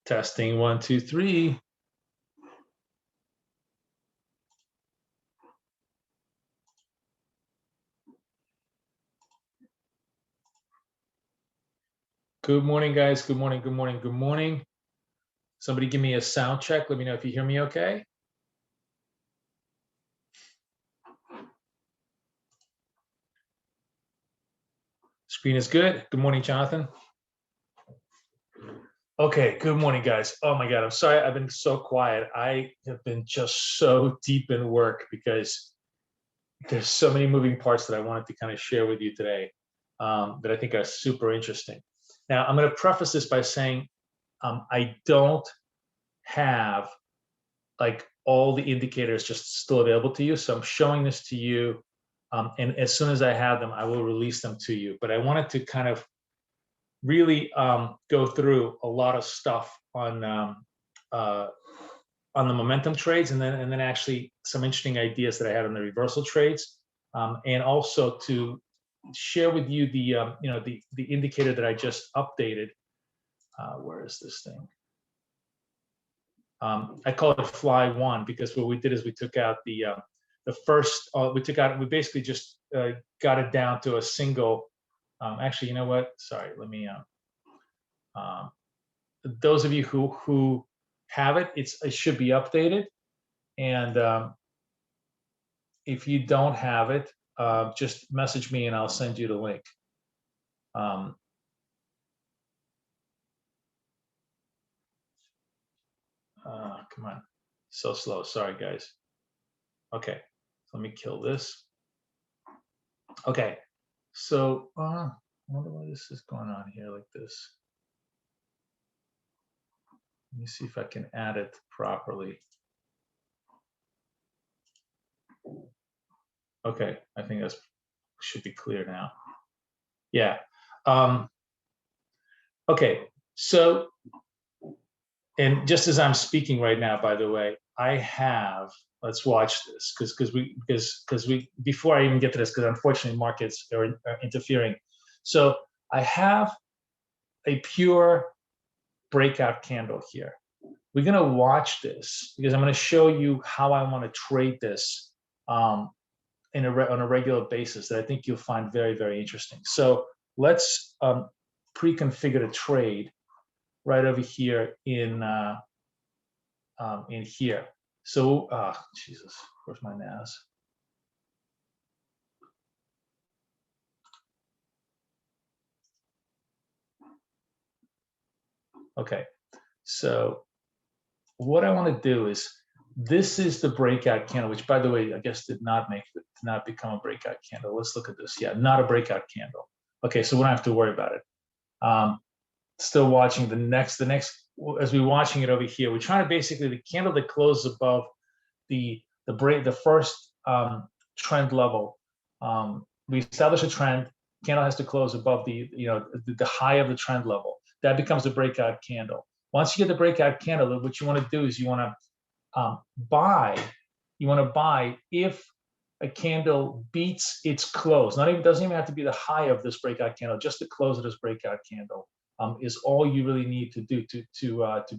Testing 1, 2, 3. Good morning, guys. Good morning. Good morning. Good morning. Somebody give me a sound check. Let me know if you hear me okay. Screen is good. Good morning, Jonathan. Okay, good morning, guys. Oh my God, I'm sorry I've been so quiet. I have been just so deep in work because there's so many moving parts that I wanted to kind of share with you today that I think are super interesting. Now, I'm going to preface this by saying I don't have like all the indicators just still available to you. So I'm showing this to you. And as soon as I have them, I will release them to you. But I wanted to kind of really go through a lot of stuff on the momentum trades, and then actually some interesting ideas that I had on the reversal trades, and also to share with you the the indicator that I just updated. Where is this thing? I call it Fly One because what we did is we took out the first. We basically just got it down to a single. Actually, you know what? Sorry, let me. Those of you who have it, it should be updated, and if you don't have it, just message me and I'll send you the link. Come on, so slow. Sorry, guys. Okay, so let me kill this. Okay, so I wonder why this is going on here like this. Let me see if I can add it properly. Okay, I think that should be clear now. Yeah. Okay, so, and just as I'm speaking right now, by the way, I have, let's watch this because we before I even get to this, because unfortunately markets are interfering. So I have a pure breakout candle here. We're going to watch this because I'm going to show you how I want to trade this on a regular basis that I think you'll find very, very interesting. So let's pre-configure the trade right over here in here. So, Jesus, where's my NAS? Okay, so what I want to do is, this is the breakout candle, which by the way, I guess did not become a breakout candle. Let's look at this. Yeah, not a breakout candle. Okay, so we don't have to worry about it. Still watching the next, as we're watching it over here, we're trying to basically, the candle that closes above the first trend level. We establish a trend, candle has to close above the high of the trend level. That becomes a breakout candle. Once you get the breakout candle, what you want to do is you want to buy. You want to buy if a candle beats its close. Doesn't even have to be the high of this breakout candle. Just the close of this breakout candle is all you really need to do to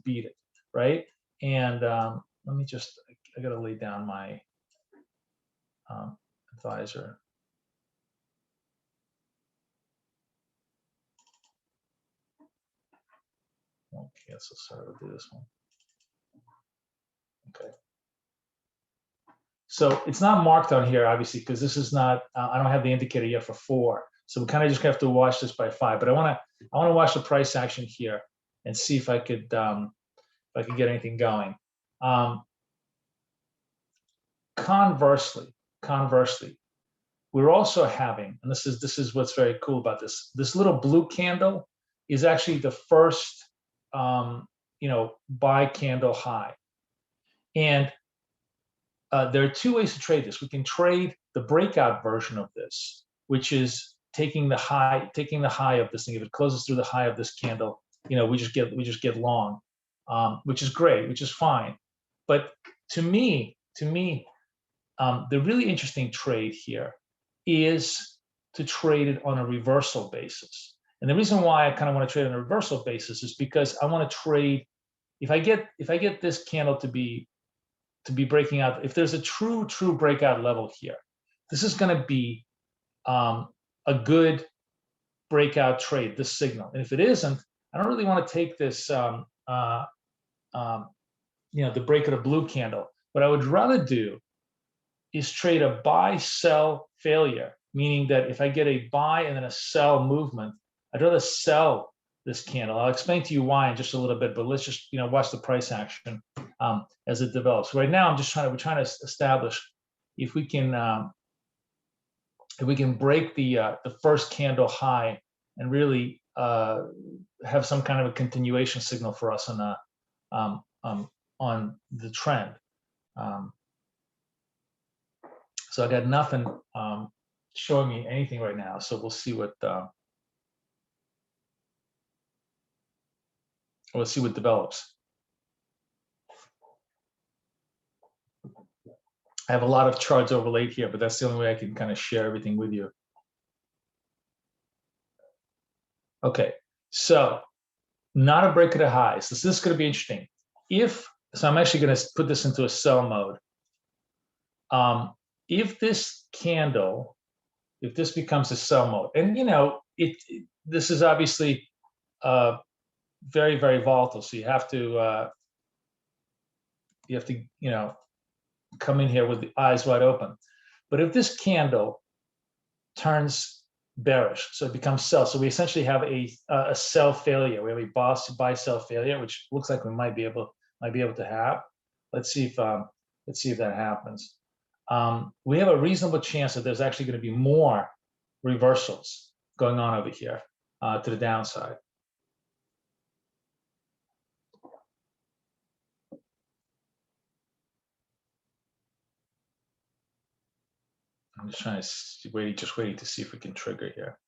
beat it, right? And let me just. I got to lay down my advisor. Okay, so sorry, we'll do this one. Okay. So it's not marked on here, obviously, because this is not, I don't have the indicator yet for 4. So we kind of just have to watch this by 5. But I want to watch the price action here and see if I could get anything going. Conversely, we're also having, and this is what's very cool about this little blue candle is actually the first buy candle high. And there are 2 ways to trade this. We can trade the breakout version of this, which is taking the high of this thing. If it closes through the high of this candle, we just get long, which is great, which is fine. But to me, the really interesting trade here is to trade it on a reversal basis. And the reason why I kind of want to trade on a reversal basis is because I want to trade, if I get this candle to be breaking out, if there's a true breakout level here, this is going to be a good breakout trade, this signal. And if it isn't, I don't really want to take this, the break of the blue candle. What I would rather do is trade a buy-sell failure, meaning that if I get a buy and then a sell movement, I'd rather sell this candle. I'll explain to you why in just a little bit, but let's just watch the price action as it develops. Right now, we're trying to establish if we can break the first candle high and really have some kind of a continuation signal for us on the trend. So I got nothing showing me anything right now. So we'll see what develops. I have a lot of charts overlaid here, but that's the only way I can kind of share everything with you. Okay, so not a break of the highs. So this is going to be interesting. So I'm actually going to put this into a sell mode. If this becomes a sell mode, and this is obviously very, very volatile, so you have to come in here with the eyes wide open. But if this candle turns bearish, so it becomes sell, so we essentially have a sell failure. We have a buy sell failure, which looks like we might be able to have. Let's see if that happens. We have a reasonable chance that there's actually going to be more reversals going on over here to the downside. I'm just trying to waiting to see if we can trigger here.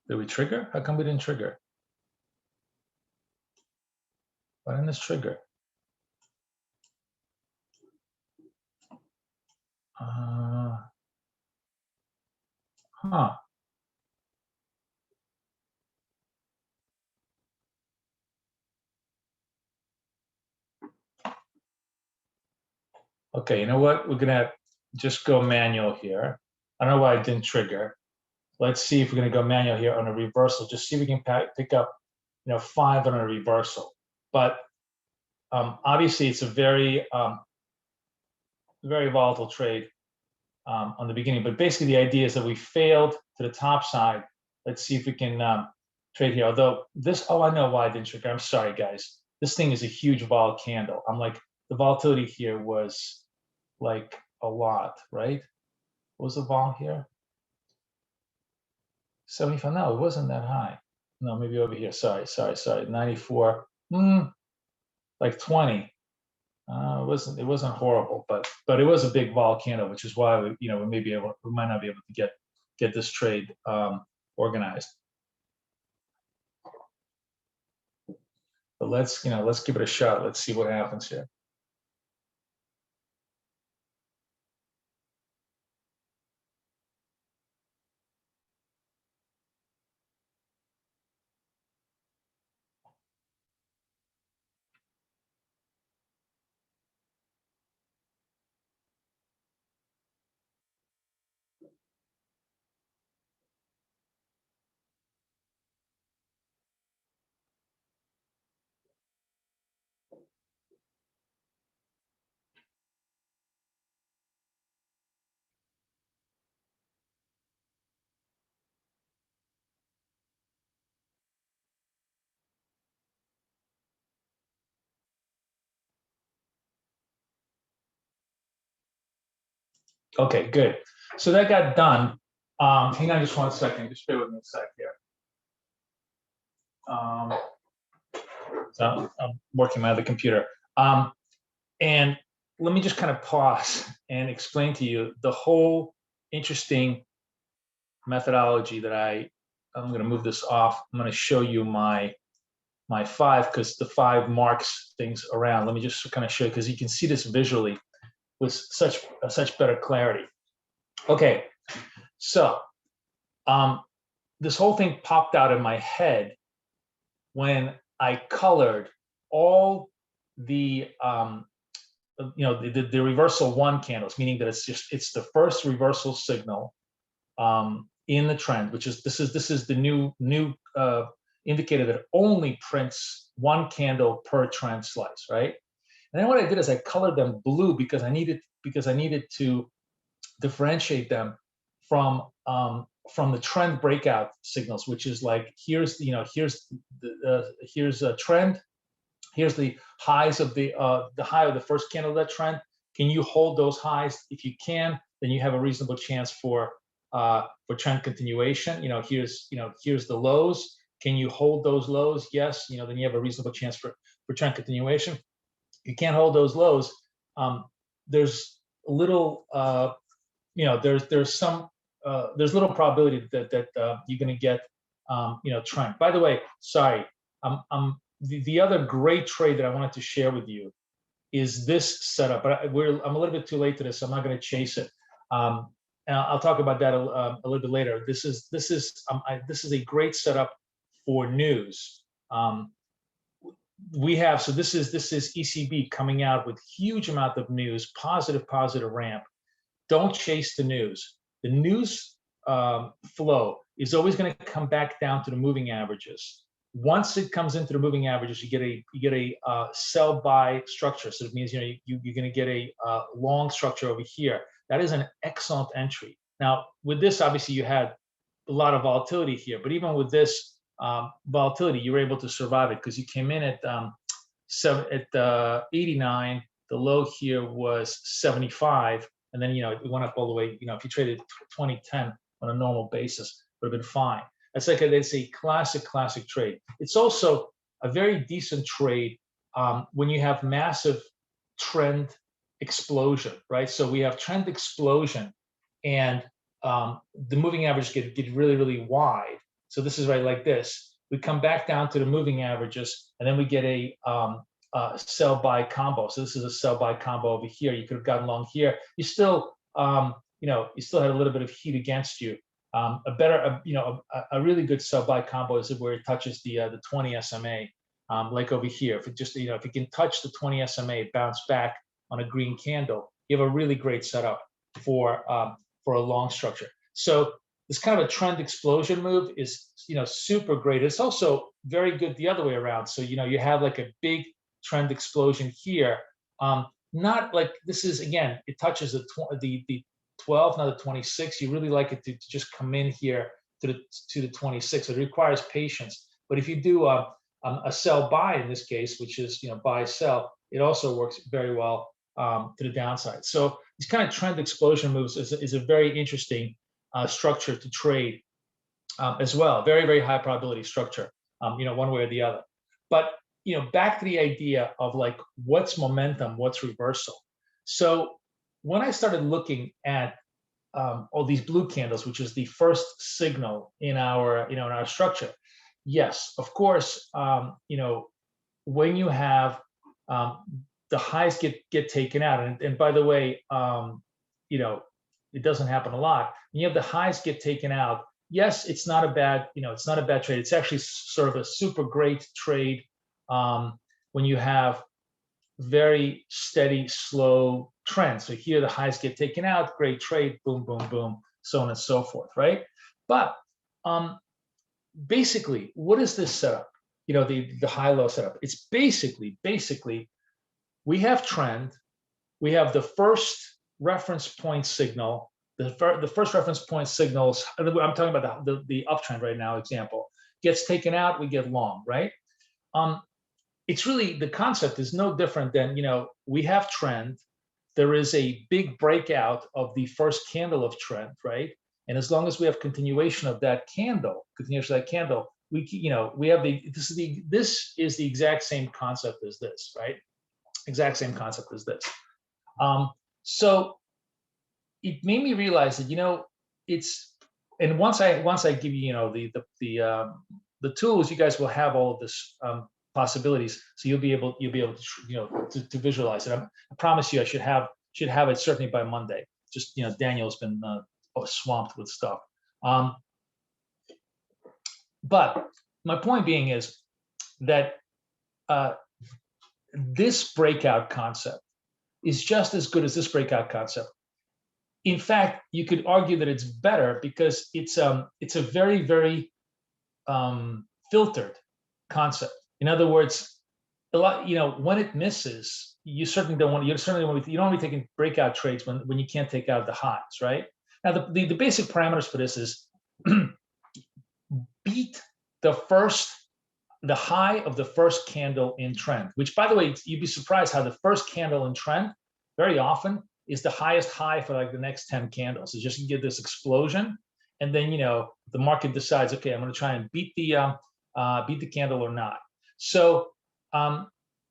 Did we trigger? How come we didn't trigger? Why didn't this trigger? Huh. Okay, you know what? We're gonna just go manual here. I don't know why it didn't trigger. Let's see if we're gonna go manual here on a reversal. Just see if we can pick up, 5 on a reversal. But obviously, it's a very, very volatile trade on the beginning. But basically, the idea is that we failed to the top side. Let's see if we can trade here. Although this, I know why I didn't trigger. I'm sorry, guys. This thing is a huge vol candle. I'm like, the volatility here was like a lot, right? What was the vol here? 75. No, it wasn't that high. No, maybe over here. Sorry. 94. Like 20. It wasn't horrible, but it was a big vol candle, which is why we might not be able to get this trade organized. But let's give it a shot. Let's see what happens here. Okay, good. So that got done. Hang on just one second. Just bear with me a sec here. So I'm working my other computer. And let me just kind of pause and explain to you the whole interesting methodology that I'm going to move this off. I'm going to show you my 5, because the 5 marks things around. Let me just kind of show you, because you can see this visually with such better clarity. Okay, so this whole thing popped out in my head when I colored all the the reversal 1 candles, meaning that it's the first reversal signal in the trend, which is this is the new indicator that only prints 1 candle per trend slice, right? And then what I did is I colored them blue because I needed to differentiate them from the trend breakout signals, which is like here's here's a trend, here's the highs of the high of the first candle of that trend. Can you hold those highs? If you can, then you have a reasonable chance for trend continuation. Here's the lows. Can you hold those lows? Yes. Then you have a reasonable chance for trend continuation. You can't hold those lows. There's little there's some there's little probability that you're going to get trend. By the way, sorry, the other great trade that I wanted to share with you is this setup, but I'm a little bit too late to this, so I'm not going to chase it. And I'll talk about that a little bit later. This is a great setup for news. We have this is ECB coming out with huge amount of news, positive ramp. Don't chase the news. The news flow is always going to come back down to the moving averages. Once it comes into the moving averages, you get a sell buy structure. So it means you're going to get a long structure over here. That is an excellent entry. Now with this, obviously you had a lot of volatility here, but even with this volatility, you were able to survive it because you came in at 89. The low here was 75. And then, it went up all the way, if you traded 2010 on a normal basis, would have been fine. That's a classic trade. It's also a very decent trade when you have massive trend explosion, right? So we have trend explosion and the moving average get really wide. So this is right like this. We come back down to the moving averages and then we get a sell buy combo. So this is a sell buy combo over here. You could have gotten long here. You still, you still had a little bit of heat against you. A really good sell buy combo is where it touches the 20 SMA, like over here. If it just, if you can touch the 20 SMA, bounce back on a green candle, you have a really great setup for a long structure. So this kind of a trend explosion move is, super great. It's also very good the other way around. So, you have like a big trend explosion here. Not like this is, again, it touches the 12, not the 26. You really like it to just come in here to the 26. So it requires patience. But if you do a sell buy in this case, which is buy sell, it also works very well to the downside. So these kind of trend explosion moves is a very interesting structure to trade as well. Very high probability structure, one way or the other. But back to the idea of like what's momentum, what's reversal. So when I started looking at all these blue candles, which is the first signal in our in our structure, yes, of course, when you have the highs get taken out, and by the way, it doesn't happen a lot. When you have the highs get taken out, yes, it's not a bad it's not a bad trade. It's actually sort of a super great trade when you have very steady, slow trends. So here the highs get taken out, great trade, boom, boom, boom, so on and so forth, right? But basically, what is this setup? The high-low setup. It's basically we have trend, we have the first reference point signal. The first reference point signals, I'm talking about the uptrend right now example, gets taken out, we get long, right? It's really, the concept is no different than, we have trend, there is a big breakout of the first candle of trend, right? And as long as we have continuation of that candle, we have this is the exact same concept as this, right? Exact same concept as this. So it made me realize that, and once I give you, the tools, you guys will have all of this possibilities, so you'll be able to visualize it. I promise you, I should have it certainly by Monday. Just Daniel's been swamped with stuff. But my point being is that this breakout concept is just as good as this breakout concept. In fact, you could argue that it's better because it's a very, very filtered concept. In other words, a lot, when it misses, you certainly don't want to be taking breakout trades when you can't take out the highs, right? Now, the basic parameters for this is beat the high of the first candle in trend, which, by the way, you'd be surprised how the first candle in trend very often is the highest high for like the next 10 candles. It's just you get this explosion, and then the market decides, okay, I'm going to try and beat the candle or not. So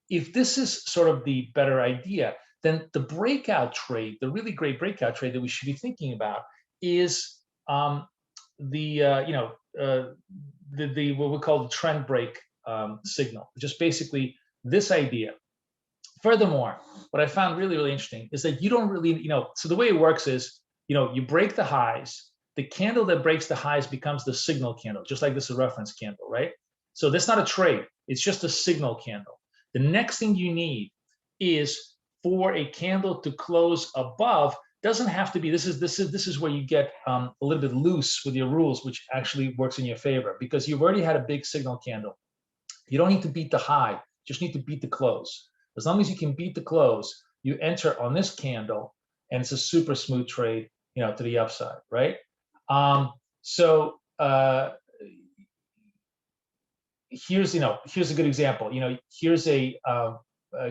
if this is sort of the better idea, then the breakout trade, the really great breakout trade that we should be thinking about is what we call the trend break signal, just basically this idea. Furthermore, what I found really, really interesting is that you don't really, so the way it works is, you break the highs, the candle that breaks the highs becomes the signal candle, just like this is a reference candle, right? So that's not a trade, it's just a signal candle. The next thing you need is for a candle to close above. Doesn't have to be, this is where you get a little bit loose with your rules, which actually works in your favor, because you've already had a big signal candle. You don't need to beat the high, just need to beat the close. As long as you can beat the close, you enter on this candle, and it's a super smooth trade, to the upside, right? Here's a good example. Here's a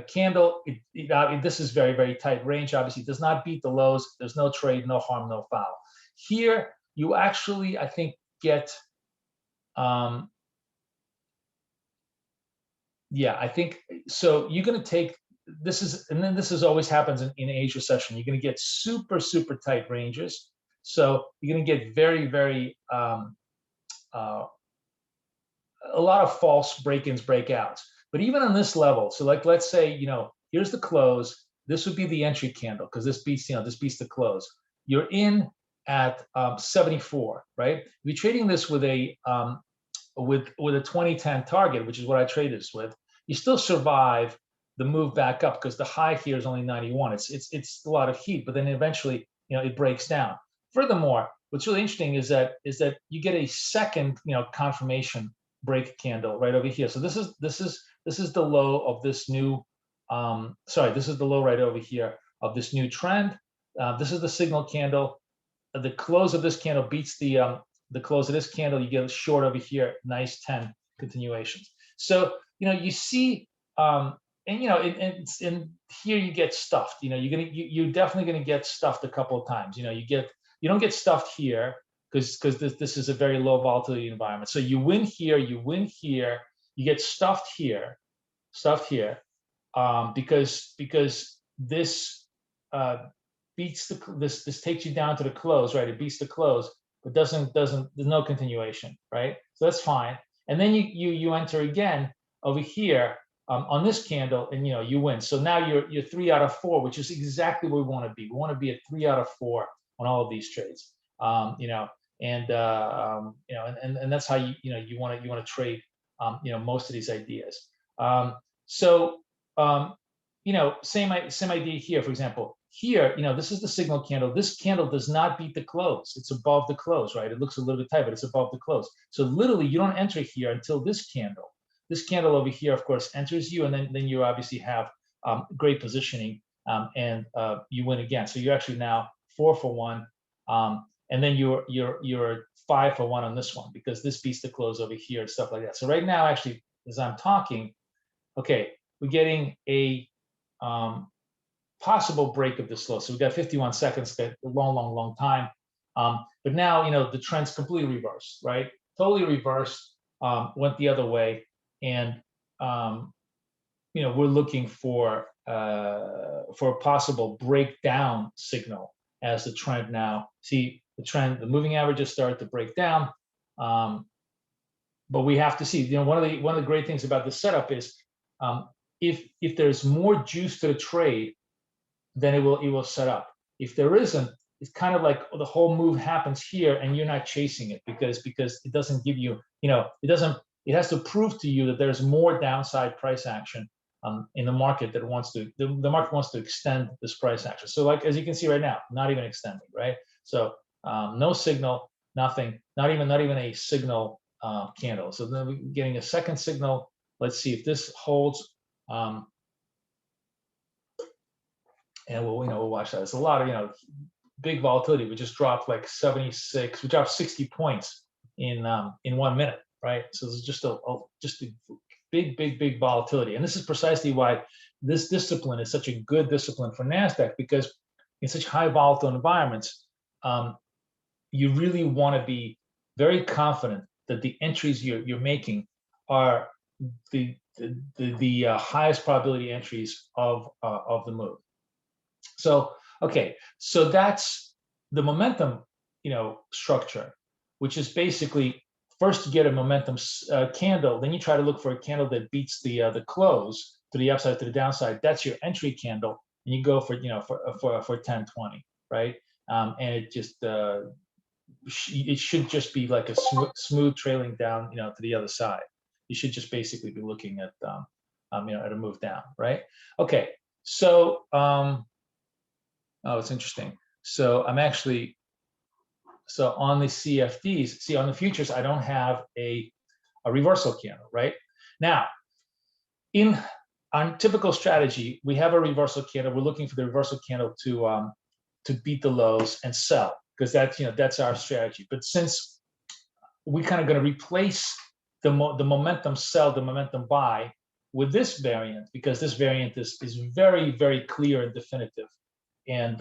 candle. This is very, very tight range. Obviously, it does not beat the lows. There's no trade, no harm, no foul. Here, you actually, I think, get. Yeah, I think so. You're going to take this and then this always happens in Asia session. You're going to get super, super tight ranges. So you're going to get very, very a lot of false break-ins, breakouts. But even on this level, so like let's say here's the close. This would be the entry candle because this beats the close. You're in at 74, right? If you're trading this with a 2010 target, which is what I traded this with, you still survive the move back up because the high here is only 91. It's a lot of heat, but then eventually it breaks down. Furthermore, what's really interesting is that you get a second confirmation break candle right over here. So this is the low of this new this is the low right over here of this new trend. This is the signal candle. The close of this candle beats the close of this candle. You get a short over here, nice 10 continuations. So you see and here you get stuffed. You're definitely gonna get stuffed a couple of times. You don't get stuffed here because this is a very low volatility environment. So you win here, you you get stuffed here, because this beats this takes you down to the close, right? It beats the close, but doesn't there's no continuation, right? So that's fine. And then you enter again over here on this candle, and you win. So now you're 3 out of 4, which is exactly where we want to be. We want to be at 3 out of 4 on all of these trades, and that's how you want to trade, most of these ideas. Same idea here. For example, here, this is the signal candle. This candle does not beat the close. It's above the close, right? It looks a little bit tight, but it's above the close. So literally, you don't enter here until this candle. This candle over here, of course, enters you, and then you obviously have great positioning, and you win again. So you're actually now 4 for 1, and then you're 5 for 1 on this one because this beats the close over here and stuff like that. So right now, actually, as I'm talking, okay, we're getting a possible break of this low. So we've got 51 seconds, a long time. But now, the trend's completely reversed, right? Totally reversed, went the other way. And, we're looking for a possible breakdown signal as the trend now. See the moving averages start to break down. But we have to see, one of the great things about this setup is if there's more juice to the trade, then it will set up. If there isn't, it's kind of like the whole move happens here and you're not chasing it because it doesn't give you, it has to prove to you that there's more downside price action in the market that wants to, the market wants to extend this price action. So like, as you can see right now, not even extending, right? So no signal, nothing, not even a signal candle. So then we're getting a second signal. Let's see if this holds. And we'll watch that. It's a lot of, big volatility. We just dropped like 76, we dropped 60 points in 1 minute, right? So this is just a big volatility. And this is precisely why this discipline is such a good discipline for NASDAQ, because in such high volatile environments, you really want to be very confident that the entries you're making are the highest probability entries of the move. So, okay, so that's the momentum, structure, which is basically first you get a momentum candle, then you try to look for a candle that beats the close to the upside, to the downside. That's your entry candle, and you go for for 10-20, right? And it just it should just be like a smooth trailing down, to the other side. You should just basically be looking at at a move down, right? Okay, so oh, it's interesting. So I'm actually, so on the CFDs, see on the futures, I don't have a reversal candle, right? Now, on typical strategy, we have a reversal candle. We're looking for the reversal candle to beat the lows and sell, because that's our strategy. But since we're kind of going to replace the momentum sell, the momentum buy with this variant, because this variant is very clear and definitive, and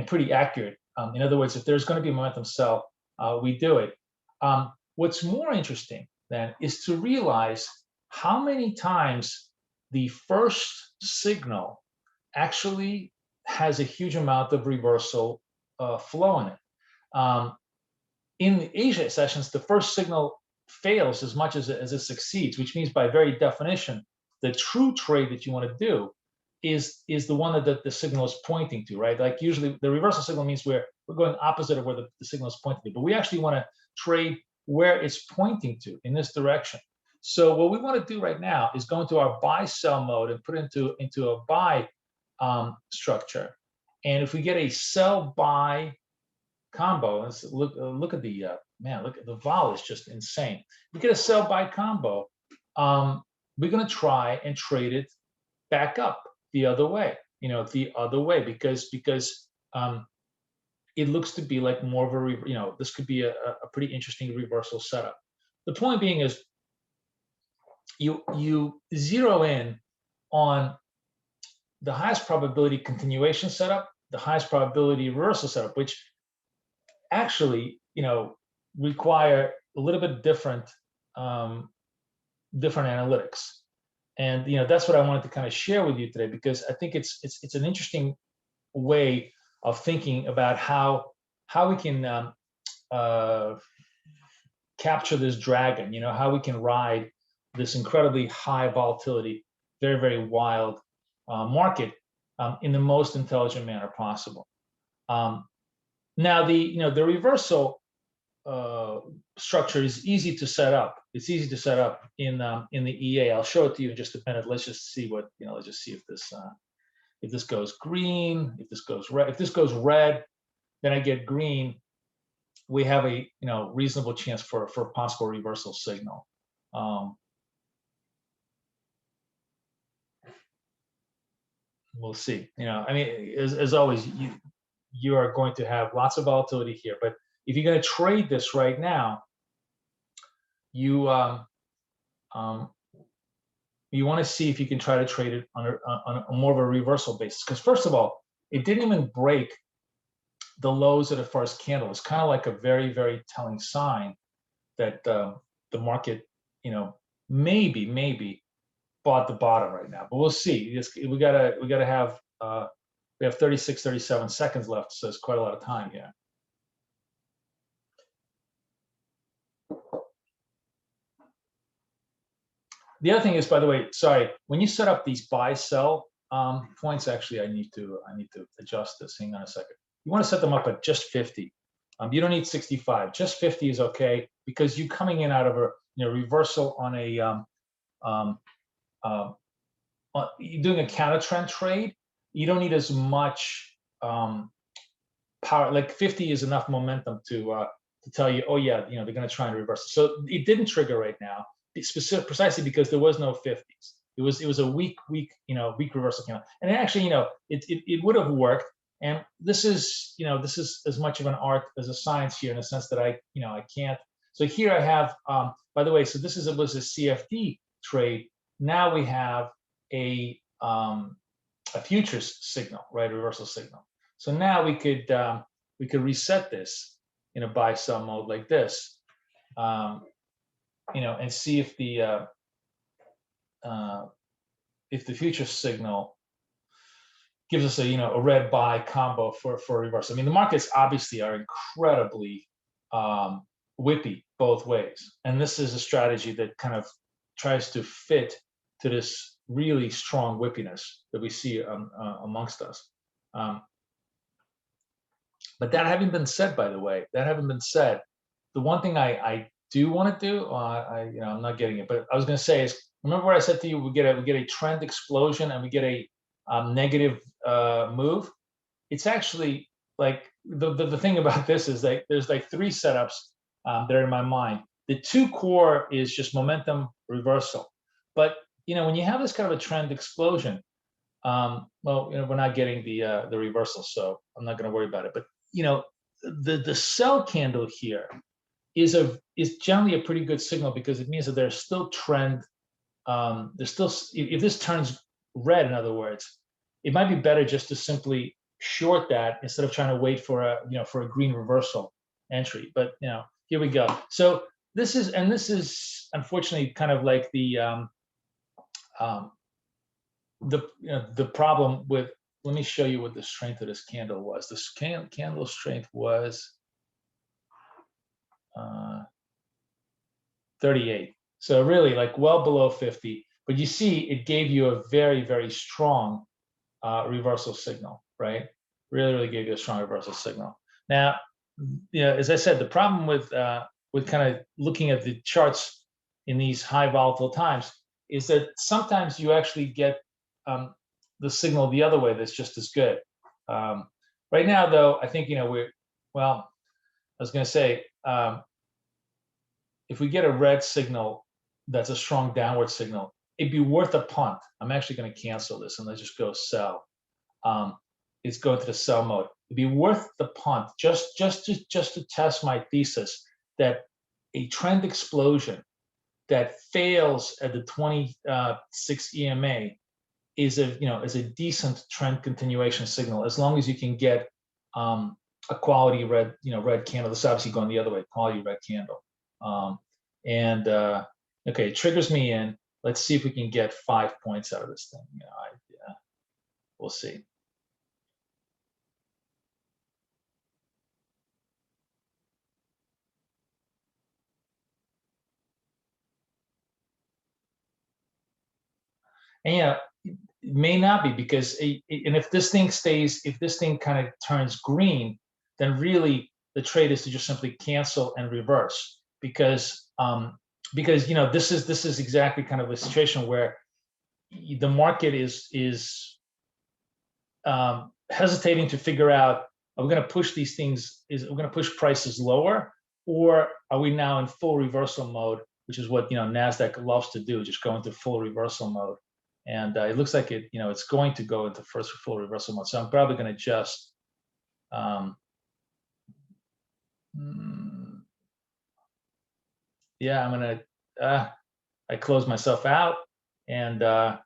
pretty accurate. In other words, if there's going to be a momentum sell, we do it. What's more interesting then is to realize how many times the first signal actually has a huge amount of reversal flow in it. In the Asia sessions, the first signal fails as much as it succeeds, which means by very definition, the true trade that you want to do is the one that the signal is pointing to, right? Like usually the reversal signal means we're going opposite of where the signal is pointing to, but we actually want to trade where it's pointing to, in this direction. So what we want to do right now is go into our buy sell mode and put it into a buy structure. And if we get a sell buy combo, let's look at the man, look at the vol is just insane. If we get a sell buy combo, we're going to try and trade it back up the other way, because it looks to be like more of a, this could be a pretty interesting reversal setup. The point being is you zero in on the highest probability continuation setup, the highest probability reversal setup, which actually, require a little bit different analytics. And that's what I wanted to kind of share with you today, because I think it's an interesting way of thinking about how we can capture this dragon. How we can ride this incredibly high volatility, very wild market in the most intelligent manner possible. Now the reversal structure is easy to set up. It's easy to set up in the EA. I'll show it to you in just a minute. Let's just see what let's just see if this goes green, if this goes red. If this goes red, then I get green. We have a reasonable chance for a possible reversal signal. We'll see. I mean, as always, you are going to have lots of volatility here, but if you're going to trade this right now, you want to see if you can try to trade it on a more of a reversal basis. Because first of all, it didn't even break the lows of the first candle. It's kind of like a very telling sign that the market, maybe bought the bottom right now. But we'll see. We gotta have we have 37 seconds left, so it's quite a lot of time here. The other thing is, by the way, sorry, when you set up these buy sell points, actually I need to adjust this. Hang on a second. you want to set them up at just 50. You don't need 65. Just 50 is okay, because you coming in out of a reversal on a you're doing a counter trend trade. You don't need as much power. Like 50 is enough momentum to tell you, oh yeah, they're going to try and reverse it. So it didn't trigger right now, precisely because there was no 50s. It was a weak reversal candle, and actually, it would have worked. And this is as much of an art as a science here, in the sense that I can't. So here I have, by the way, so this was a CFD trade. Now we have a futures signal, right? Reversal signal. So now we could reset this in a buy sell mode like this, and see if the future signal gives us a red buy combo for reversal. I mean, the markets obviously are incredibly whippy both ways, and this is a strategy that kind of tries to fit to this really strong whippiness that we see amongst us. But that having been said, by the way, the one thing I do want to do, I'm not getting it, but I was going to say is, remember what I said to you? We get a trend explosion and we get a negative move. It's actually like the thing about this is that there's like three setups that are in my mind. The two core is just momentum reversal, but when you have this kind of a trend explosion, well, we're not getting the reversal, so I'm not going to worry about it. But the sell candle here is generally a pretty good signal, because it means that there's still trend. There's still, if this turns red, in other words, it might be better just to simply short that instead of trying to wait for a green reversal entry. But here we go. So this is unfortunately kind of like the problem with. Let me show you what the strength of this candle was. This candle strength was 38. So really, like, well below 50. But you see, it gave you a very, very strong reversal signal, right? Really, really gave you a strong reversal signal. Now, as I said, the problem with kind of looking at the charts in these high volatile times is that sometimes you actually get the signal the other way that's just as good. Right now, though, I think I was going to say, if we get a red signal that's a strong downward signal, it'd be worth a punt. I'm actually going to cancel this and let's just go sell. It's going to the sell mode. It'd be worth the punt just to test my thesis that a trend explosion that fails at the 26 EMA is a decent trend continuation signal, as long as you can get a quality red candle. This is obviously going the other way, quality red candle. Okay, it triggers me in. Let's see if we can get 5 points out of this thing. We'll see. And it may not be, because and if this thing kind of turns green, then really the trade is to just simply cancel and reverse, because this is exactly kind of a situation where the market is hesitating to figure out, are we going to push these things? We're going to push prices lower, or are we now in full reversal mode, which is what NASDAQ loves to do, just go into full reversal mode. And it looks like it's going to go into first full reversal mode. So I'm probably going to just yeah, I'm gonna I closed myself out, and and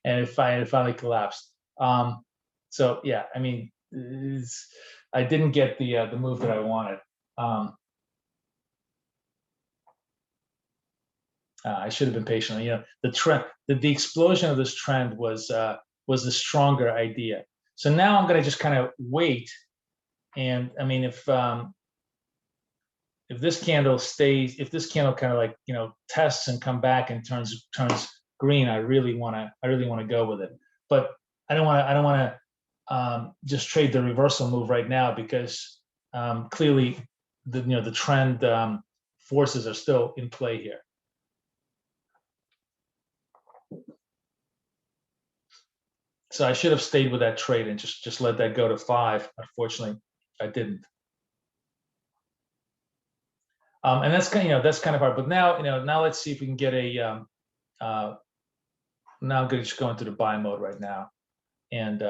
it finally collapsed. So yeah, I mean, I didn't get the move that I wanted. I should have been patient. The trend, the explosion of this trend was the stronger idea. So now I'm going to just kind of wait, and I mean, if this candle stays, if this candle kind of like tests and come back and turns green, I really want to go with it. But I don't want to just trade the reversal move right now because clearly the trend forces are still in play here. So I should have stayed with that trade and just let that go to 5. Unfortunately, I didn't. And that's kind of hard. But now now let's see if we can get a. Now I'm going to just go into the buy mode right now, and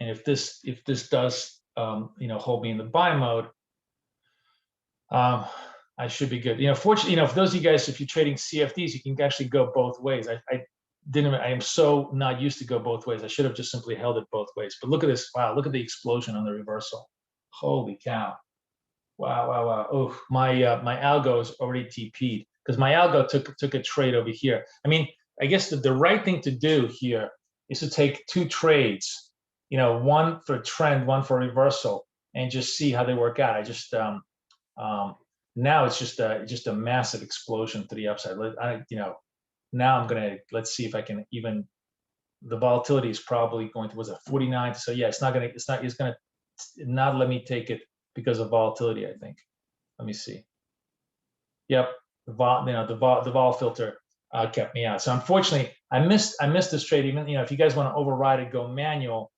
if this does hold me in the buy mode, I should be good. Fortunately, for those of you guys, if you're trading CFDs, you can actually go both ways. I am so not used to go both ways. I should have just simply held it both ways. But look at this. Wow, look at the explosion on the reversal. Holy cow. Wow. Oh, my algo is already TP'd because my algo took a trade over here. I mean, I guess the right thing to do here is to take 2 trades, one for trend, one for reversal, and just see how they work out. I just now it's just a massive explosion to the upside. Now let's see if I can even. The volatility is probably going to, was it 49? So yeah, it's gonna not let me take it because of volatility, I think. Let me see. Yep, the vol filter kept me out. So unfortunately, I missed this trade. Even if you guys want to override it, go manual,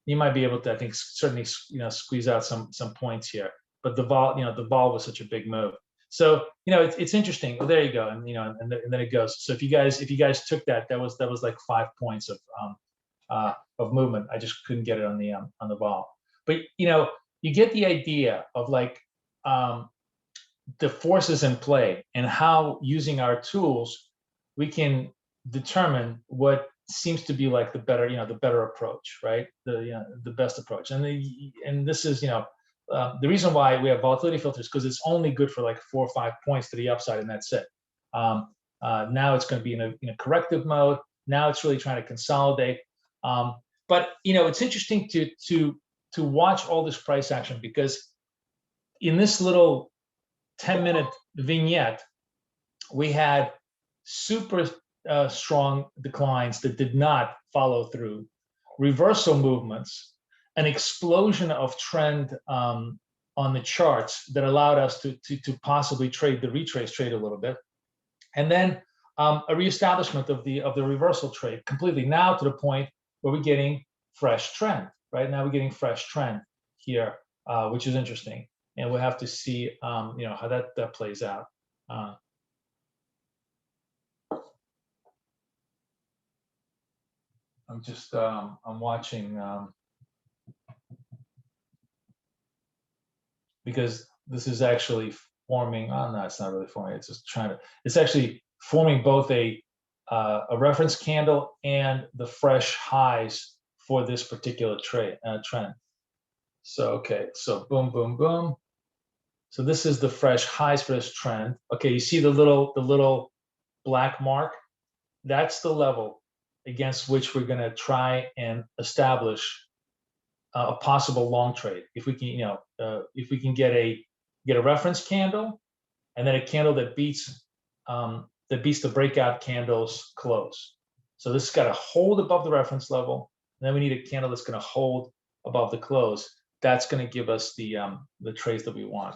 you might be able to, I think, certainly squeeze out some points here. But the vol was such a big move. So it's interesting. Well, there you go, and and then it goes. So if you guys took that was like 5 points of movement. I just couldn't get it on the vol. But you get the idea of like the forces in play and how using our tools we can determine what seems to be like the better approach, right? The best approach. And this is the reason why we have volatility filters, because it's only good for like 4 or 5 points to the upside, and that's it. Now it's going to be in a corrective mode. Now it's really trying to consolidate. But it's interesting to watch all this price action, because in this little 10-minute vignette, we had super strong declines that did not follow through, reversal movements, an explosion of trend on the charts that allowed us to possibly trade the retrace trade a little bit, and then a reestablishment of the reversal trade completely, now to the point where we're getting fresh trend. Right now we're getting fresh trend here, which is interesting, and we'll have to see how that plays out. I'm watching because this is actually forming. Oh no, it's not really forming. It's just it's actually forming both a reference candle and the fresh highs for this particular trend. So okay, so boom, boom, boom. So this is the fresh highs for this trend. Okay, you see the little black mark? That's the level against which we're going to try and establish a possible long trade. If we can, if we can get a reference candle, and then a candle that beats the breakout candle's close. So this has got to hold above the reference level, and then we need a candle that's going to hold above the close. That's going to give us the trades that we want.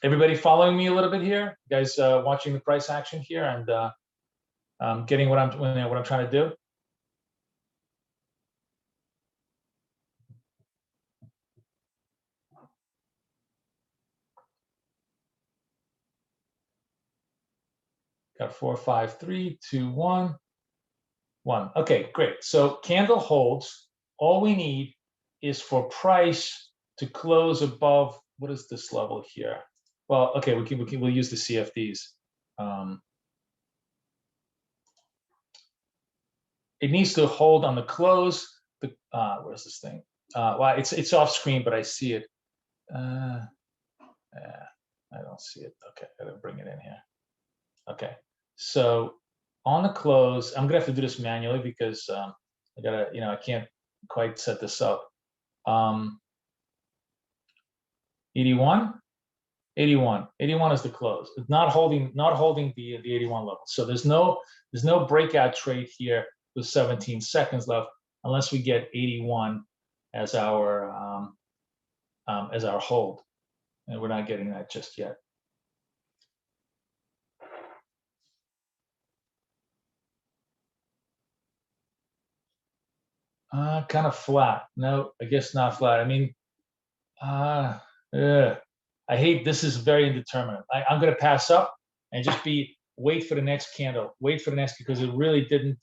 Everybody following me a little bit here? You guys watching the price action here and getting what I'm trying to do? Got 4, 5, 3, 2, 1, 1. Okay, great. So candle holds. All we need is for price to close above, what is this level here? Well, okay, we'll use the CFDs. It needs to hold on the close. Where's this thing? Well, it's off screen, but I see it. I don't see it. Okay, I gotta bring it in here. Okay, so on the close, I'm gonna have to do this manually because I gotta, I can't quite set this up. 81. 81. 81 is the close. It's not holding the 81 level. So there's no breakout trade here with 17 seconds left unless we get 81 as our hold, and we're not getting that just yet. Kind of flat. No, I guess not flat. I mean, I hate, this is very indeterminate. I'm going to pass up and just wait for the next candle. Wait for the next, because it really didn't,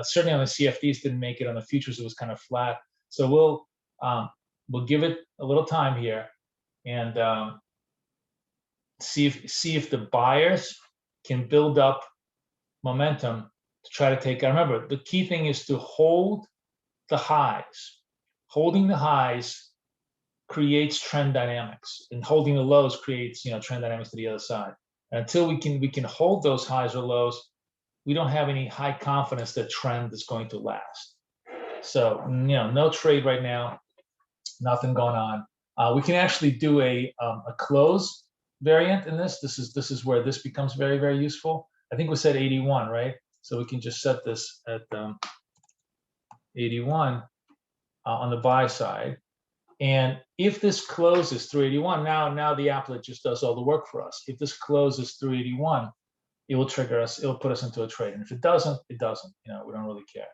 certainly on the CFDs didn't make it. On the futures, it was kind of flat. So we'll give it a little time here and see if the buyers can build up momentum to try to take out. Remember, the key thing is to hold the highs. Holding the highs creates trend dynamics, and holding the lows creates, trend dynamics to the other side. And until we can hold those highs or lows, we don't have any high confidence that trend is going to last. So no trade right now, nothing going on. We can actually do a close variant in this. This is where this becomes very, very useful. I think we said 81, right? So we can just set this at 81 on the buy side. And if this closes through 81, now the applet just does all the work for us. If this closes through 81, it will trigger us, it will put us into a trade. And if it doesn't, it doesn't. We don't really care.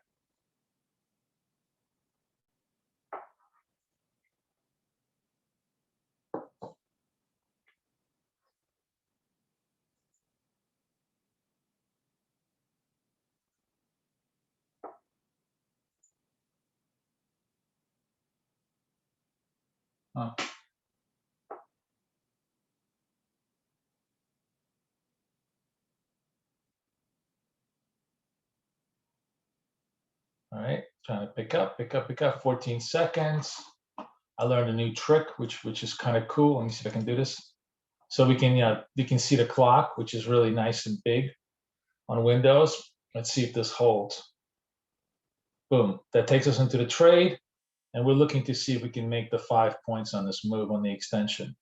All right, trying to pick up, 14 seconds. I learned a new trick, which is kind of cool. Let me see if I can do this. So we can see the clock, which is really nice and big on Windows. Let's see if this holds. Boom, that takes us into the trade. And we're looking to see if we can make the 5 points on this move on the extension.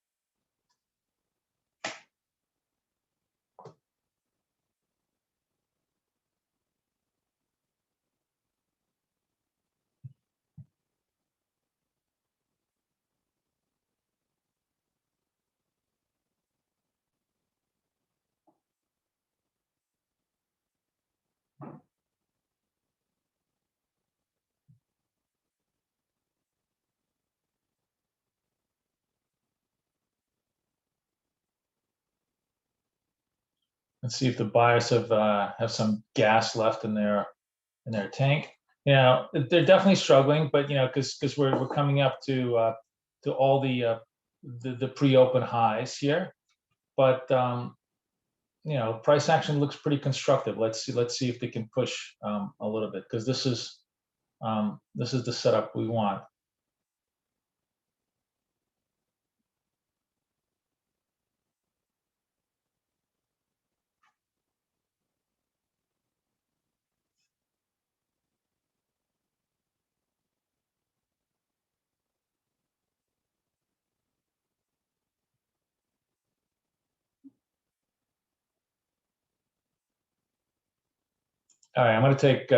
Let's see if the buyers have some gas left in their tank. They're definitely struggling, but because we're coming up to all the pre-open highs here. But price action looks pretty constructive. Let's see if they can push a little bit, because this is the setup we want. All right, I'm going to take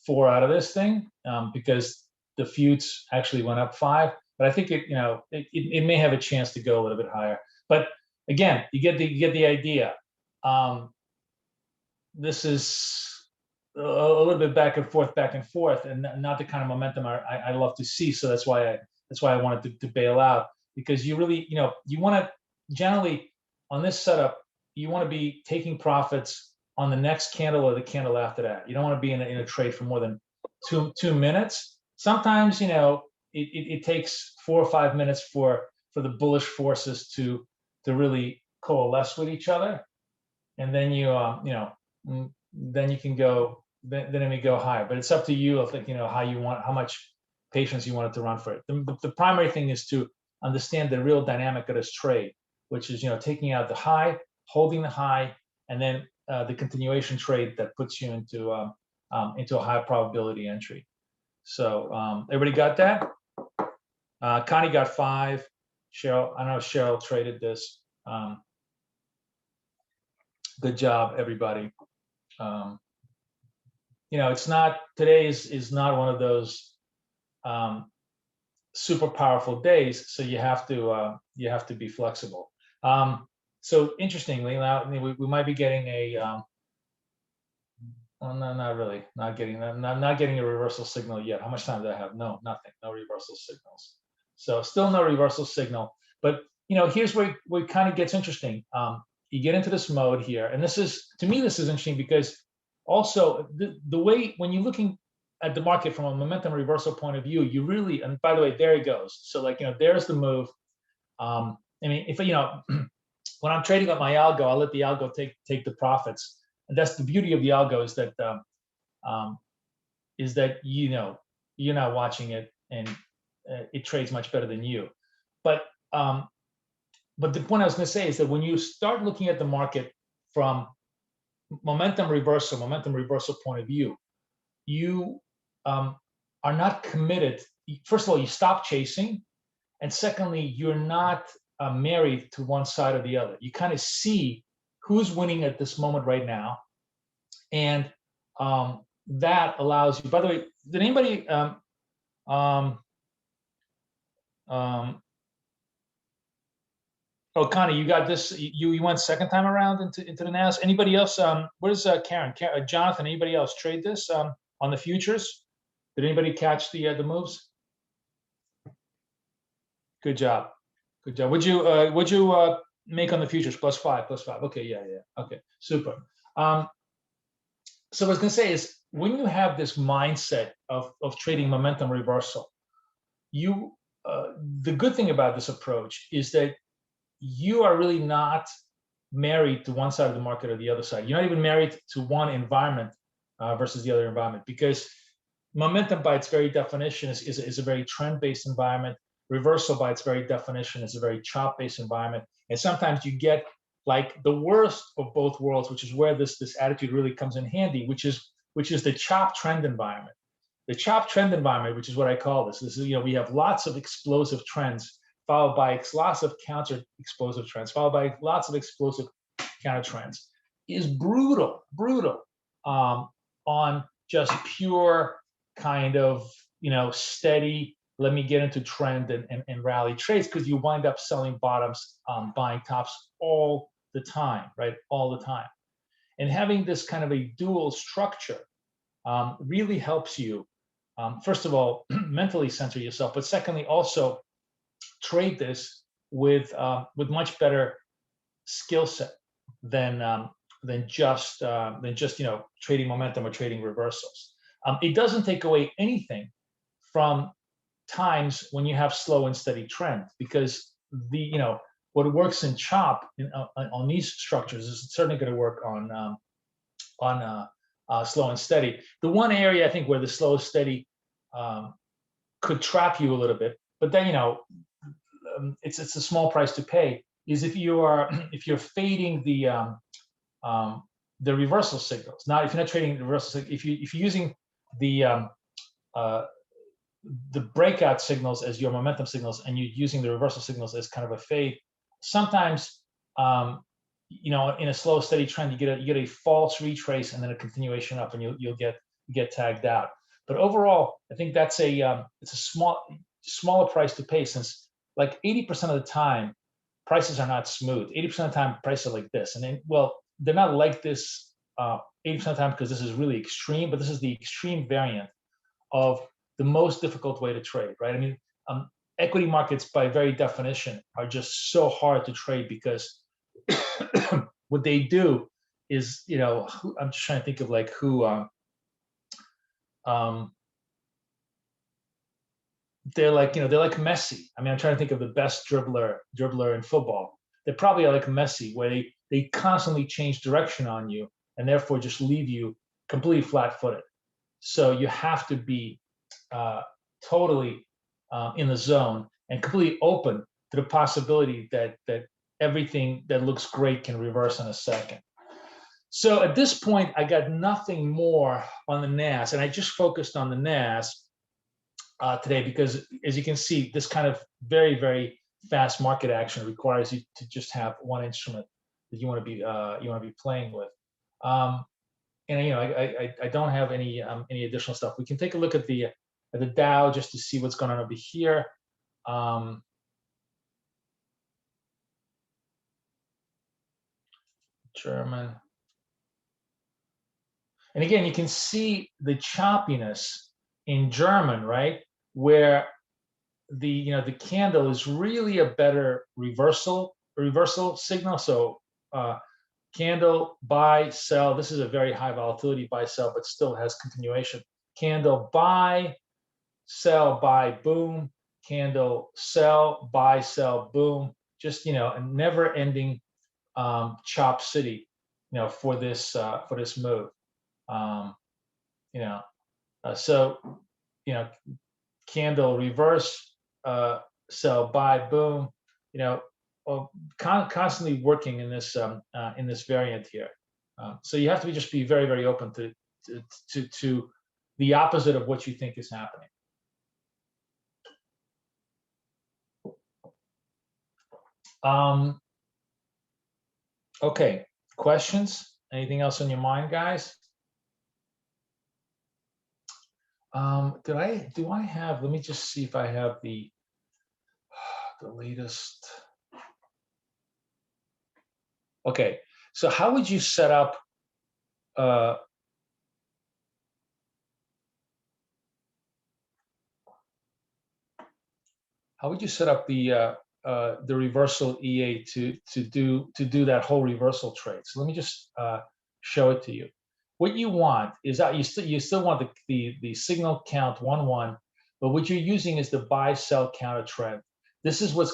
4 out of this thing because the feuds actually went up 5, but I think it may have a chance to go a little bit higher. But again, you get the idea. This is a little bit back and forth, and not the kind of momentum I love to see. So that's why I wanted to bail out, because you really you want to generally on this setup, you want to be taking profits on the next candle or the candle after that. You don't want to be in a trade for more than two minutes. Sometimes it takes 4 or 5 minutes for the bullish forces to really coalesce with each other, and then then you can go, then it may go higher. But it's up to you, I think, how much patience you want it to run for it. The primary thing is to understand the real dynamic of this trade, which is taking out the high, holding the high, and then the continuation trade that puts you into a high probability entry. So everybody got that? Connie got 5. Cheryl, I know Cheryl traded this. Good job, everybody. It's not, today is not one of those super powerful days, so you have to be flexible. So interestingly, now we might be getting a well, no, not really, not getting a reversal signal yet. How much time do I have? No, nothing, no reversal signals. So still no reversal signal. But here's where it kind of gets interesting. You get into this mode here, and this is, to me, this is interesting because also the way when you're looking at the market from a momentum reversal point of view, you really, and by the way, there it goes. So there's the move. I mean, if when I'm trading up my algo, I'll let the algo take the profits. And that's the beauty of the algo, is that you're not watching it, and it trades much better than you. But the point I was going to say is that when you start looking at the market from momentum reversal point of view, you are not committed. First of all, you stop chasing, and secondly, you're not married to one side or the other. You kind of see who's winning at this moment right now, and that allows you. By the way, did anybody oh, Connie, you got this. You went second time around into the NAS. Anybody else? Where's Karen? Jonathan? Anybody else trade this on the futures? Did anybody catch the moves? Good job. Good job. Would you make on the futures +5? Okay, yeah. Okay, super. So what I was going to say is, when you have this mindset of trading momentum reversal, the good thing about this approach is that you are really not married to one side of the market or the other side. You're not even married to one environment versus the other environment, because momentum, by its very definition, is a very trend-based environment. Reversal, by its very definition, is a very chop-based environment. And sometimes you get like the worst of both worlds, which is where this attitude really comes in handy, which is the chop trend environment. The chop trend environment, which is what I call this. This is, we have lots of explosive trends, followed by lots of counter explosive trends, followed by lots of explosive counter trends, is brutal on just pure kind of steady, let me get into trend and rally trades, because you wind up selling bottoms, buying tops all the time, right? All the time. And having this kind of a dual structure really helps you, first of all, mentally center yourself, but secondly, also trade this with much better skill set than just trading momentum or trading reversals. It doesn't take away anything from times when you have slow and steady trend, because what works in chop on these structures is certainly going to work on slow and steady. The one area I think where the slow steady could trap you a little bit, but then it's a small price to pay, is if you're fading the reversal signals. Now, if you're not trading the reversal signals, if you're using the breakout signals as your momentum signals, and you're using the reversal signals as kind of a fade, sometimes in a slow steady trend you get a false retrace and then a continuation up, and you'll get tagged out. But overall, I think that's it's a smaller price to pay, since like 80% of the time prices are not smooth. 80% of the time prices are like this, and then, well, they're not like this 80% of the time because this is really extreme, but this is the extreme variant of the most difficult way to trade, right? I mean, equity markets by very definition are just so hard to trade, because what they do is, I'm just trying to think of like who, they're like Messi. I mean, I'm trying to think of the best dribbler in football. They probably are like Messi, where they constantly change direction on you, and therefore just leave you completely flat-footed. So you have to be totally in the zone and completely open to the possibility that everything that looks great can reverse in a second. So at this point, I got nothing more on the NAS, and I just focused on the NAS today because, as you can see, this kind of very, very fast market action requires you to just have one instrument that you want to be playing with. And I don't have any additional stuff. We can take a look at the Dow just to see what's going on over here. German. And again, you can see the choppiness in German, right? Where the candle is really a better reversal signal. So candle, buy, sell. This is a very high volatility buy, sell, but still has continuation. Candle, buy, sell, buy, boom. Candle, sell, buy, sell, boom. Just a never-ending chop city, for this move. So candle reverse, sell, buy, boom. Constantly working in this variant here. So you have to just be very, very open to the opposite of what you think is happening. Okay, questions? Anything else on your mind, guys? Do I have, let me just see if I have the latest. Okay, so how would you set up how would you set up the reversal EA to do that whole reversal trade? So let me just show it to you. What you want is that you still want the signal count 1-1, but what you're using is the buy sell counter trend. This is what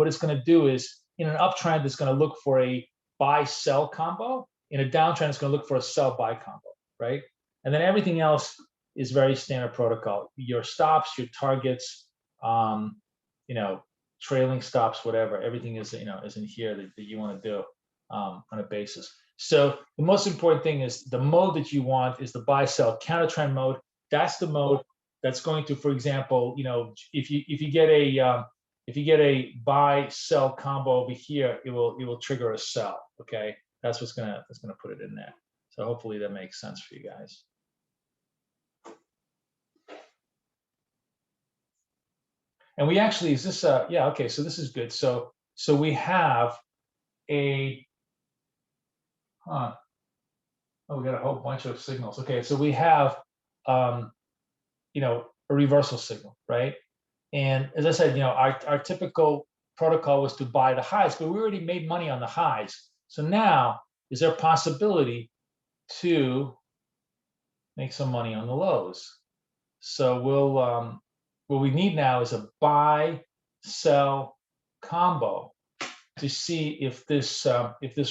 it's going to do is in an uptrend it's going to look for a buy sell combo. In a downtrend it's going to look for a sell buy combo, right? And then everything else is very standard protocol. Your stops, your targets, trailing stops, whatever. Everything is is in here that you want to do on a basis. So the most important thing is the mode that you want is the buy sell counter trend mode. That's the mode that's going to, for example, if you get a buy sell combo over here, it will trigger a sell. Okay, that's gonna put it in there. So hopefully that makes sense for you guys. And we actually, is this yeah, okay, so this is good. So we have a oh, we got a whole bunch of signals. Okay, so we have a reversal signal, right? And as I said, our typical protocol was to buy the highs, but we already made money on the highs. So now, is there a possibility to make some money on the lows? So what we need now is a buy sell combo to see if this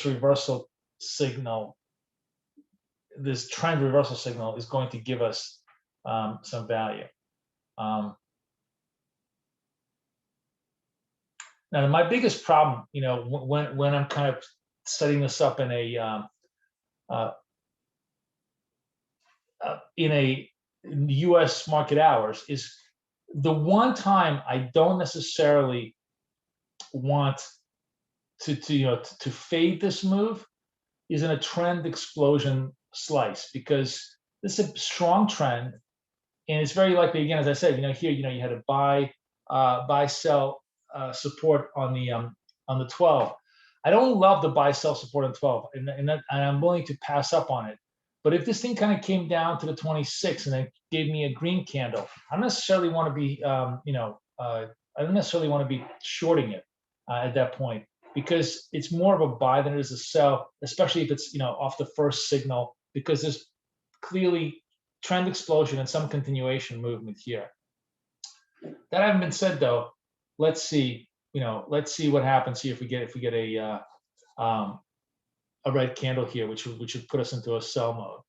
reversal signal, this trend reversal signal, is going to give us some value. Now, my biggest problem, when I'm kind of setting this up in a U.S. market hours is the one time I don't necessarily want to fade this move is in a trend explosion slice, because this is a strong trend, and it's very likely, again, as I said, here, you had a buy sell support on the 12. I don't love the buy sell support on 12, and I'm willing to pass up on it. But if this thing kind of came down to the 26 and then gave me a green candle, I don't necessarily want to be I don't necessarily want to be shorting it at that point, because it's more of a buy than it is a sell, especially if it's off the first signal, because there's clearly trend explosion and some continuation movement here. That having been said, though, let's see what happens here if we get a red candle here, which would put us into a sell mode.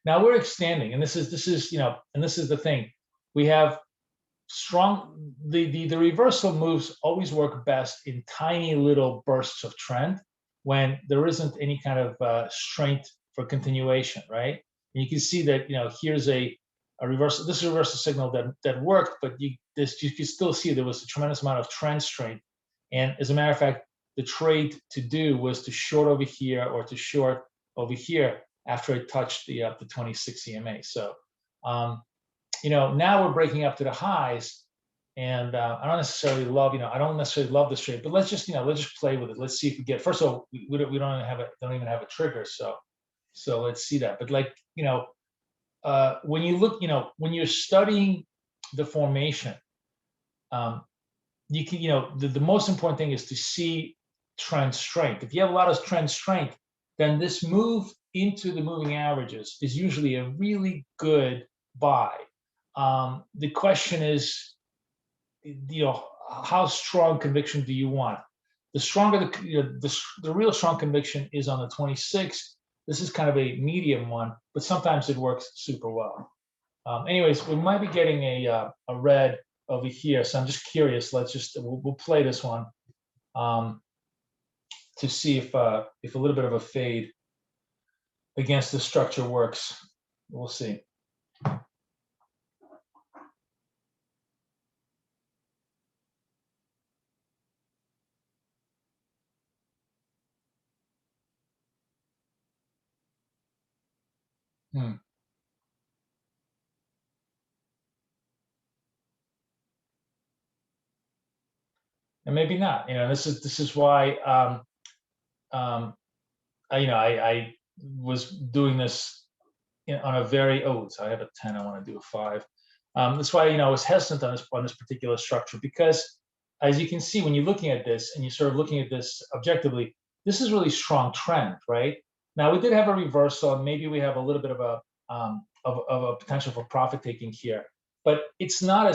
Now we're extending, and this is the thing. We have strong, the reversal moves always work best in tiny little bursts of trend when there isn't any kind of strength for continuation, right? And you can see that, here's a reversal. This is a reversal signal that worked, but you can still see there was a tremendous amount of trend strength. And as a matter of fact, the trade to do was to short over here or to short over here after it touched the 26 EMA. So, now we're breaking up to the highs, and I don't necessarily love, I don't necessarily love this trade, but let's just play with it. Let's see if we get. First of all, we don't even have a trigger, so let's see that. But when you look, when you're studying the formation, you can, the most important thing is to see trend strength. If you have a lot of trend strength, then this move into the moving averages is usually a really good buy. The question is, how strong conviction do you want? The stronger the real strong conviction is on the 26. This is kind of a medium one, but sometimes it works super well. Anyways, we might be getting a red over here, so I'm just curious. We'll play this one to see if a little bit of a fade against the structure works. We'll see. And maybe not. This is why I was doing this on a very so I have a 10. I want to do a 5. That's why I was hesitant on this particular structure, because as you can see when you're looking at this and you're sort of looking at this objectively, this is really strong trend, right? Now we did have a reversal, and maybe we have a little bit of a potential for profit taking here, but it's not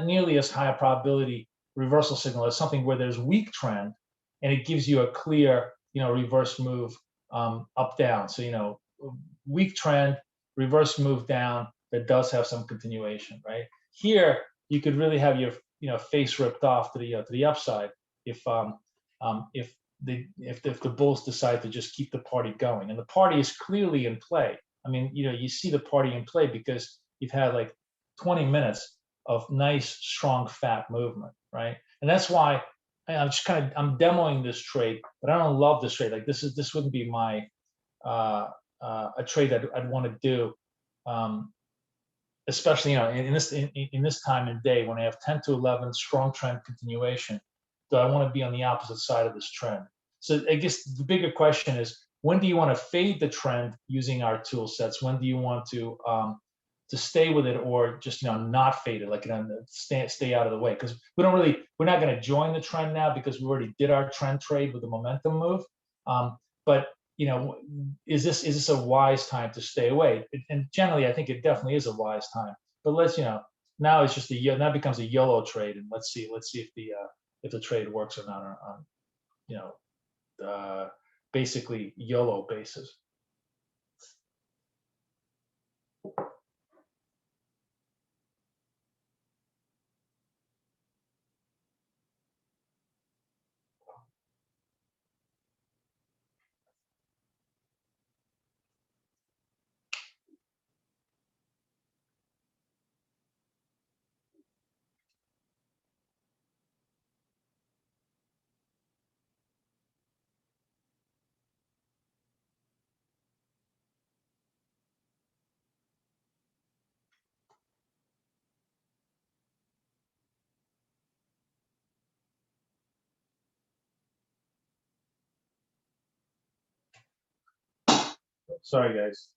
nearly as high a probability reversal signal as something where there's weak trend and it gives you a clear reverse move up down. So weak trend, reverse move down that does have some continuation, right? Here you could really have your face ripped off to the upside if the bulls decide to just keep the party going, and the party is clearly in play. I mean, you see the party in play because you've had like 20 minutes of nice, strong, fat movement, right? And that's why I'm demoing this trade, but I don't love this trade. Like this wouldn't be my a trade that I'd want to do, especially in this time and day when I have 10 to 11 strong trend continuation. Do I want to be on the opposite side of this trend? So I guess the bigger question is, when do you want to fade the trend using our tool sets? When do you want to stay with it, or just not fade it, like stay out of the way? Because we're not going to join the trend now because we already did our trend trade with the momentum move. But is this a wise time to stay away? And generally, I think it definitely is a wise time. But let's now it's just now becomes a YOLO trade, and let's see if the trade works or not on basically YOLO basis. Sorry, guys.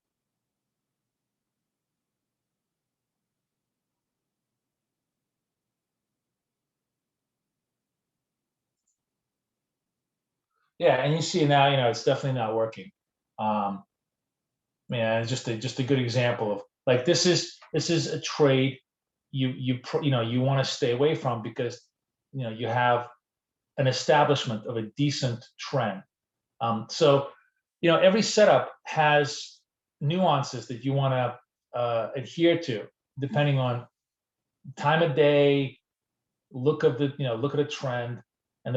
Yeah, and you see now, it's definitely not working. It's just a good example of, like, this is a trade you want to stay away from, because you have an establishment of a decent trend. So every setup has nuances that you want to adhere to, depending on time of day, look at the trend, and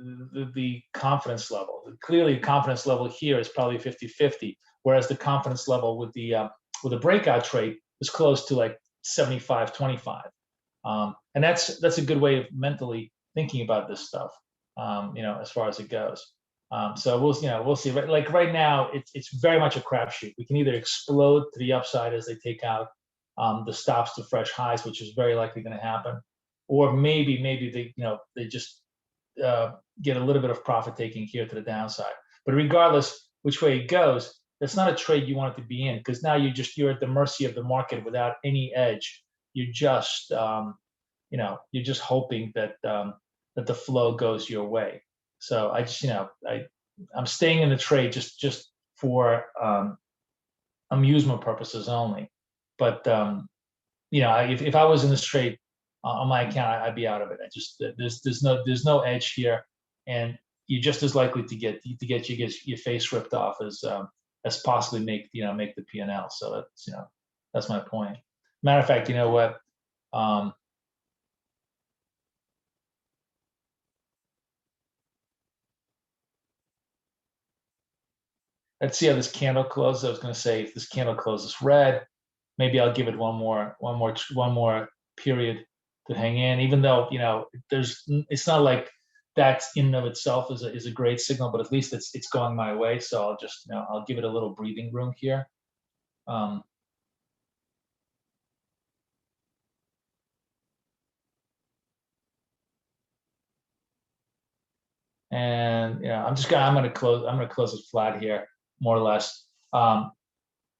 the confidence level. Clearly, confidence level here is probably 50-50, whereas the confidence level with the breakout trade is close to like 75-25. And that's a good way of mentally thinking about this stuff, as far as it goes. So we'll see. Like right now, it's very much a crapshoot. We can either explode to the upside as they take out the stops to fresh highs, which is very likely going to happen, or maybe they just get a little bit of profit taking here to the downside. But regardless which way it goes, that's not a trade you want it to be in, because now you're at the mercy of the market without any edge. You're just you're just hoping that that the flow goes your way. So I just I'm staying in the trade just for amusement purposes only. But if I was in this trade on my account, I'd be out of it. I just there's no edge here, and you're just as likely to get your face ripped off as possibly make the P&L. So that's my point. Matter of fact, you know what? Let's see how this candle closes. I was going to say, if this candle closes red, maybe I'll give it one more period to hang in. Even though it's not like that in and of itself is a great signal, but at least it's going my way. So I'll just I'll give it a little breathing room here. And I'm gonna close it flat here, more or less.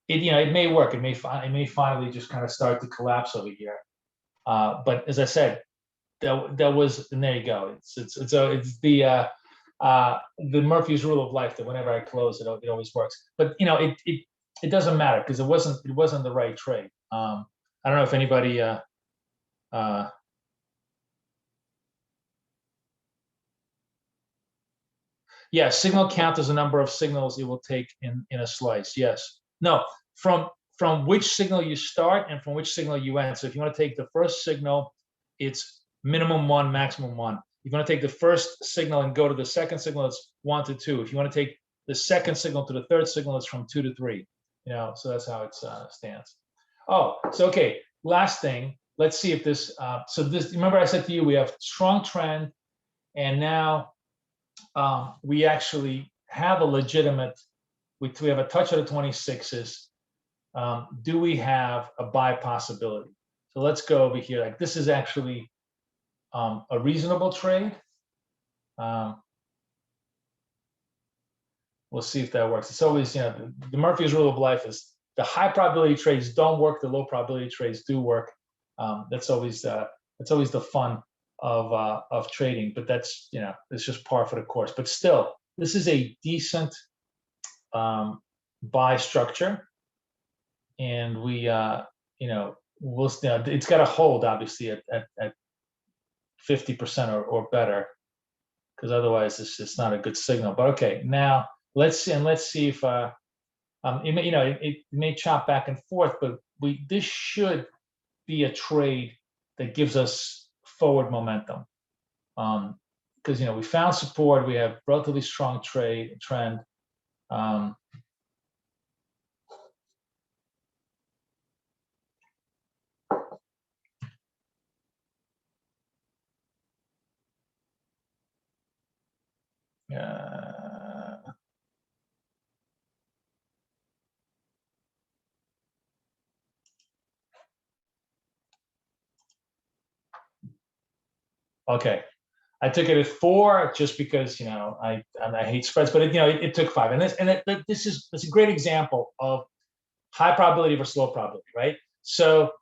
It may work. It may finally just kind of start to collapse over here. But as I said, that was, and there you go. It's the Murphy's rule of life, that whenever I close it always works. But it doesn't matter, because it wasn't the right trade. I don't know if anybody yeah, signal count is a number of signals it will take in a slice. Yes. No, from which signal you start and from which signal you end. So if you want to take the first signal, it's minimum 1, maximum 1. If you want to take the first signal and go to the second signal, it's 1 to 2. If you want to take the second signal to the third signal, it's from 2 to 3. So that's how it stands. Oh, so okay. Last thing, let's see if this. Remember I said to you, we have strong trend, and now we actually have a legitimate. We have a touch of the 26s. Do we have a buy possibility? So let's go over here. Like, this is actually a reasonable trade. We'll see if that works. It's always, the Murphy's rule of life is the high probability trades don't work. The low probability trades do work. That's always the fun of trading. But that's it's just par for the course. But still, this is a decent buy structure, and we it's got to hold, obviously, at 50% or better, because otherwise it's not a good signal. But okay, now let's see if it may chop back and forth, but this should be a trade that gives us forward momentum, because we found support, we have relatively strong trend. Okay, I took it at 4 just because I hate spreads, but it took 5, and this is a great example of high probability versus low probability, right? So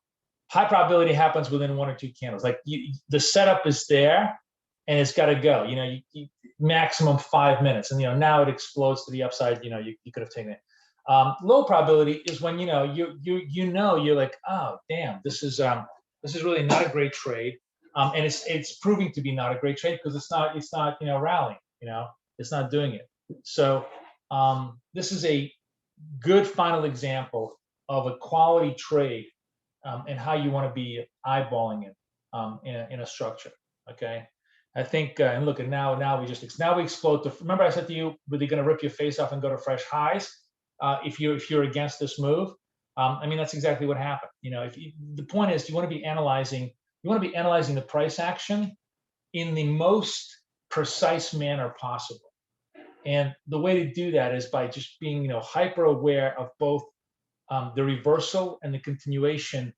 high probability happens within 1 or 2 candles. Like, the setup is there, and it's got to go. You maximum 5 minutes, and now it explodes to the upside. You could have taken it. Low probability is when you're like, oh damn, this is really not a great trade, and it's proving to be not a great trade because it's not rallying. It's not doing it. So this is a good final example of a quality trade, and how you want to be eyeballing it in a structure. Okay, I think, and look, and now we explode to. Remember, I said to you, were they going to rip your face off and go to fresh highs? If you're against this move, I mean that's exactly what happened. The point is, you want to be analyzing the price action in the most precise manner possible. And the way to do that is by just being, hyper aware of both the reversal and the continuation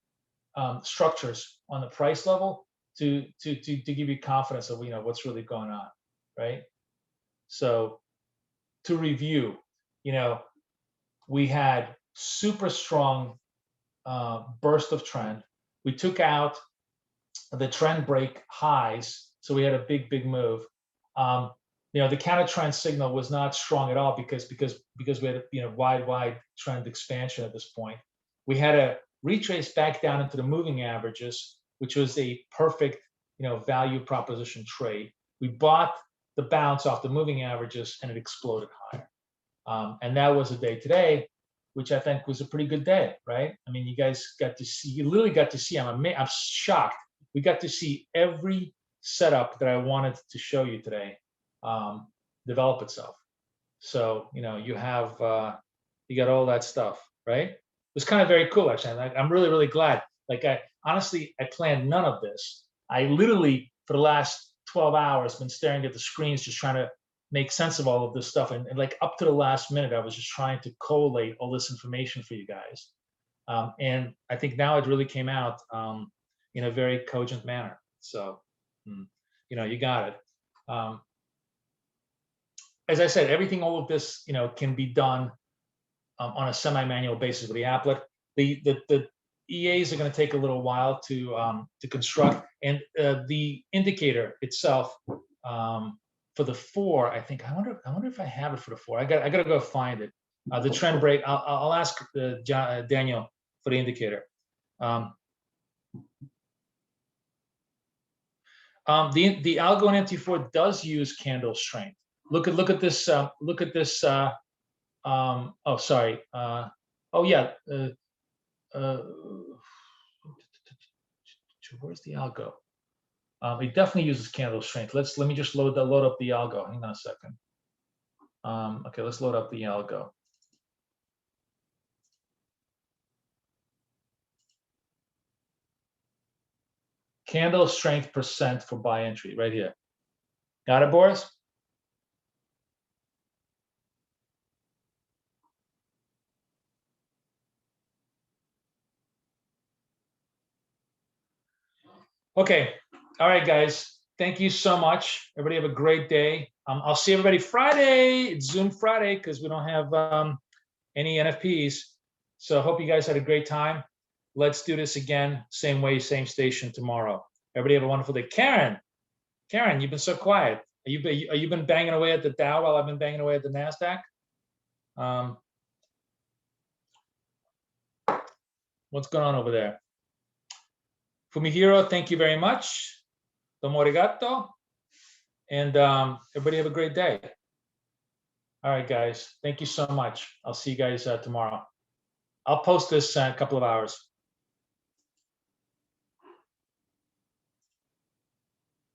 structures on the price level to give you confidence of what's really going on, right? So to review, we had super strong burst of trend. We took out the trend break highs, so we had a big move. The counter trend signal was not strong at all because we had wide trend expansion at this point. We had a retrace back down into the moving averages, which was a perfect value proposition trade. We bought the bounce off the moving averages and it exploded higher. And that was a day today, which I think was a pretty good day, right? I mean, you guys literally got to see. I'm shocked. We got to see every setup that I wanted to show you today develop itself. So you got all that stuff, right? It was kind of very cool, actually. I'm really glad. Like I planned none of this. I literally for the last 12 hours been staring at the screens, just trying to make sense of all of this stuff, and like up to the last minute, I was just trying to collate all this information for you guys. And I think now it really came out in a very cogent manner. So, you got it. As I said, all of this, can be done on a semi-manual basis with the applet. The EAs are going to take a little while to construct, and the indicator itself for the 4, I think. I wonder if I have it for the 4. I got to go find it. The trend break. I'll ask Daniel for the indicator. The algo in MT4 does use candle strength. Look at this. Look at this. Oh, sorry. Oh yeah. Where's the algo? It definitely uses candle strength. Let me just load up the algo. Hang on a second. Okay, let's load up the algo. Candle strength percent for buy entry right here. Got it, Boris? Okay. All right, guys. Thank you so much. Everybody have a great day. I'll see everybody Friday. It's Zoom Friday because we don't have any NFPs. So I hope you guys had a great time. Let's do this again, same way, same station tomorrow. Everybody have a wonderful day. Karen, you've been so quiet. Are you been banging away at the Dow while I've been banging away at the NASDAQ? What's going on over there? Fumihiro, thank you very much. Domo arigato. And everybody have a great day. All right, guys. Thank you so much. I'll see you guys tomorrow. I'll post this in a couple of hours.